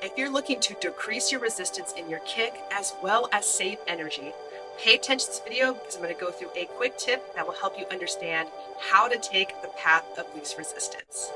If you're looking to decrease your resistance in your kick as well as save energy, pay attention to this video because I'm going to go through a quick tip that will help you understand how to take the path of least resistance.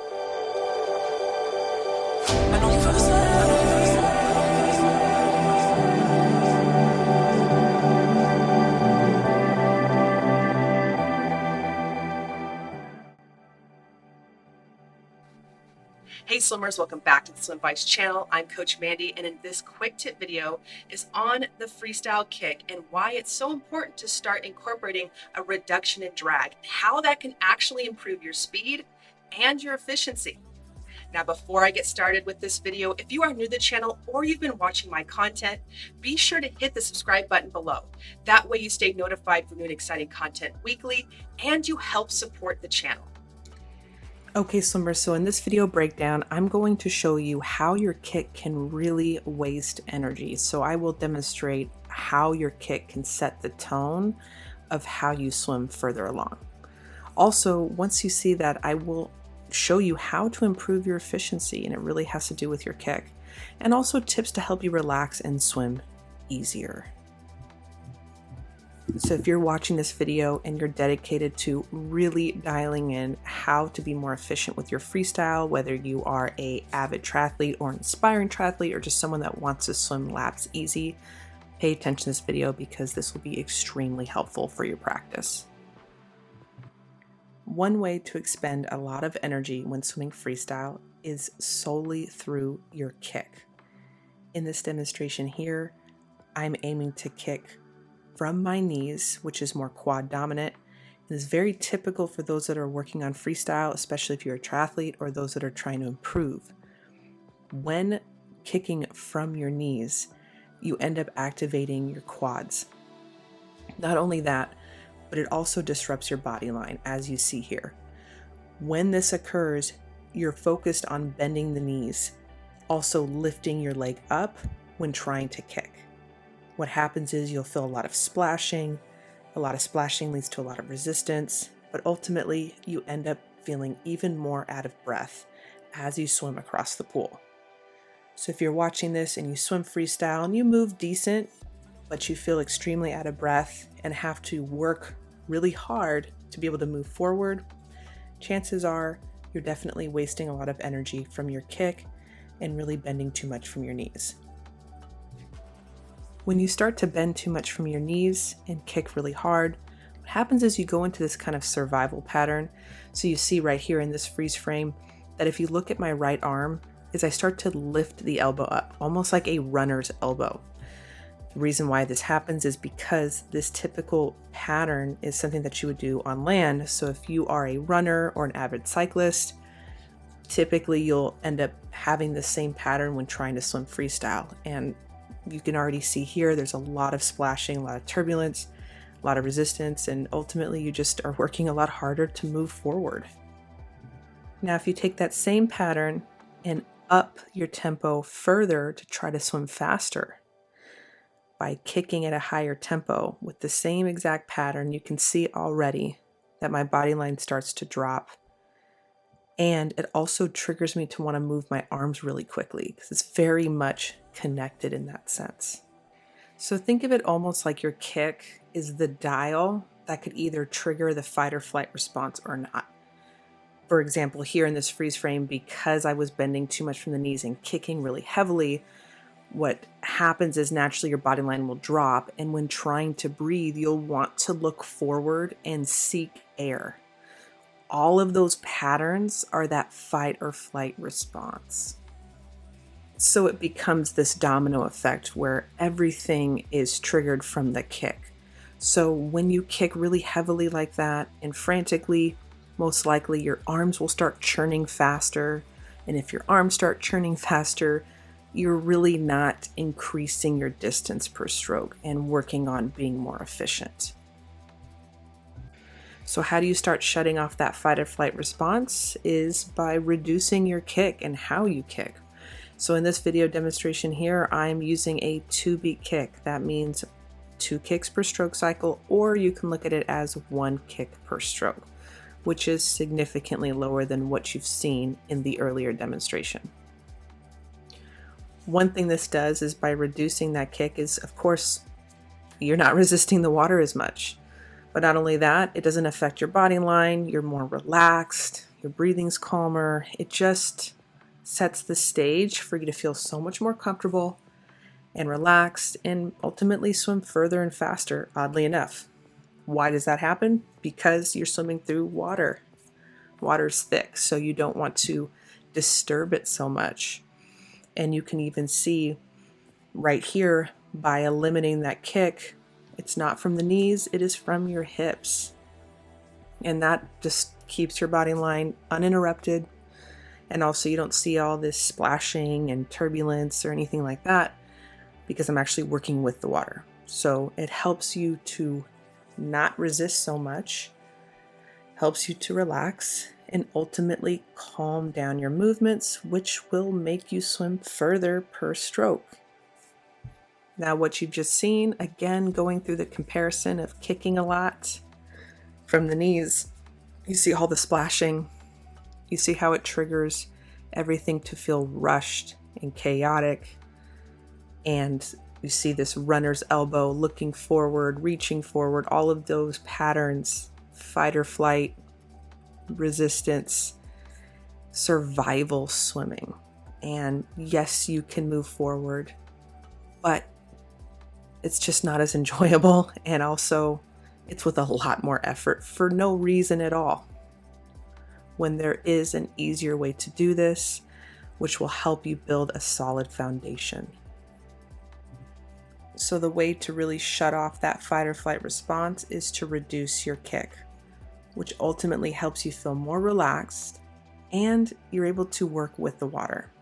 Hey Slimmers, welcome back to the Slim Bites channel. I'm Coach Mandy, and in this quick tip video is on the freestyle kick and why it's so important to start incorporating a reduction in drag, how that can actually improve your speed and your efficiency. Now, before I get started with this video, if you are new to the channel or you've been watching my content, be sure to hit the subscribe button below. That way you stay notified for new and exciting content weekly, and you help support the channel. Okay, Slimmers, so in this video breakdown, I'm going to show you how your kick can really waste energy. So I will demonstrate how your kick can set the tone of how you swim further along. Also, once you see that, I will show you how to improve your efficiency, and it really has to do with your kick, and also tips to help you relax and swim easier. So if you're watching this video and you're dedicated to really dialing in how to be more efficient with your freestyle, whether you are an avid triathlete or an aspiring triathlete or just someone that wants to swim laps easy, pay attention to this video because this will be extremely helpful for your practice. One way to expend a lot of energy when swimming freestyle is solely through your kick. In this demonstration here, I'm aiming to kick from my knees, which is more quad dominant, and is very typical for those that are working on freestyle, especially if you're a triathlete or those that are trying to improve. When kicking from your knees, you end up activating your quads. Not only that, but it also disrupts your body line, as you see here. When this occurs, you're focused on bending the knees, also lifting your leg up when trying to kick. What happens is you'll feel a lot of splashing. A lot of splashing leads to a lot of resistance, but ultimately you end up feeling even more out of breath as you swim across the pool. So if you're watching this and you swim freestyle and you move decent, but you feel extremely out of breath and have to work really hard to be able to move forward, chances are you're definitely wasting a lot of energy from your kick and really bending too much from your knees. When you start to bend too much from your knees and kick really hard, what happens is you go into this kind of survival pattern. So you see right here in this freeze frame that if you look at my right arm, is I start to lift the elbow up, almost like a runner's elbow. The reason why this happens is because this typical pattern is something that you would do on land. So if you are a runner or an avid cyclist, typically you'll end up having the same pattern when trying to swim freestyle. And you can already see here, there's a lot of splashing, a lot of turbulence, a lot of resistance, and ultimately you just are working a lot harder to move forward. Now, if you take that same pattern and up your tempo further to try to swim faster by kicking at a higher tempo with the same exact pattern, you can see already that my body line starts to drop. And it also triggers me to want to move my arms really quickly because it's very much connected in that sense. So think of it almost like your kick is the dial that could either trigger the fight or flight response or not. For example, here in this freeze frame, because I was bending too much from the knees and kicking really heavily, what happens is naturally your body line will drop, and when trying to breathe, you'll want to look forward and seek air. All of those patterns are that fight or flight response. So it becomes this domino effect where everything is triggered from the kick. So when you kick really heavily like that and frantically, most likely your arms will start churning faster. And if your arms start churning faster, you're really not increasing your distance per stroke and working on being more efficient. So how do you start shutting off that fight or flight response is by reducing your kick and how you kick. So in this video demonstration here, I'm using a 2-beat kick. That means 2 kicks per stroke cycle, or you can look at it as 1 kick per stroke, which is significantly lower than what you've seen in the earlier demonstration. One thing this does is by reducing that kick is, of course, you're not resisting the water as much. But not only that, it doesn't affect your body line. You're more relaxed. Your breathing's calmer. It just sets the stage for you to feel so much more comfortable and relaxed and ultimately swim further and faster, oddly enough. Why does that happen? Because you're swimming through water. Water's thick, so you don't want to disturb it so much. And you can even see right here, by eliminating that kick, it's not from the knees, it is from your hips. And that just keeps your body line uninterrupted. And also you don't see all this splashing and turbulence or anything like that because I'm actually working with the water. So it helps you to not resist so much, helps you to relax, and ultimately calm down your movements, which will make you swim further per stroke. Now, what you've just seen, again, going through the comparison of kicking a lot from the knees, you see all the splashing, you see how it triggers everything to feel rushed and chaotic, and you see this runner's elbow, looking forward, reaching forward, all of those patterns, fight or flight, resistance, survival swimming. And yes, you can move forward, but it's just not as enjoyable, and also it's with a lot more effort for no reason at all. When there is an easier way to do this, which will help you build a solid foundation. So the way to really shut off that fight or flight response is to reduce your kick, which ultimately helps you feel more relaxed and you're able to work with the water.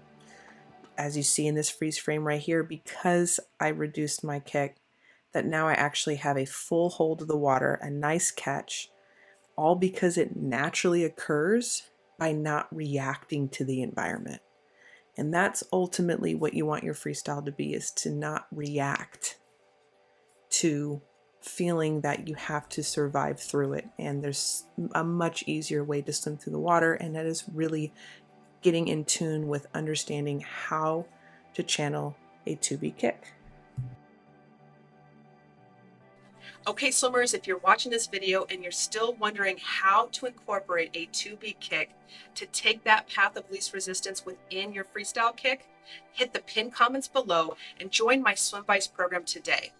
As you see in this freeze frame right here, because I reduced my kick, that now I actually have a full hold of the water, a nice catch, all because it naturally occurs by not reacting to the environment. And that's ultimately what you want your freestyle to be, is to not react to feeling that you have to survive through it. And there's a much easier way to swim through the water, and that is really getting in tune with understanding how to channel a 2B kick. Okay, swimmers, if you're watching this video and you're still wondering how to incorporate a 2B kick to take that path of least resistance within your freestyle kick, hit the pinned comments below and join my Swim Vice program today.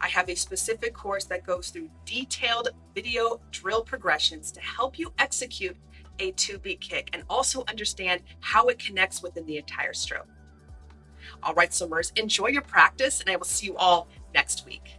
I have a specific course that goes through detailed video drill progressions to help you execute a 2B kick and also understand how it connects within the entire stroke. All right, swimmers, enjoy your practice, and I will see you all next week.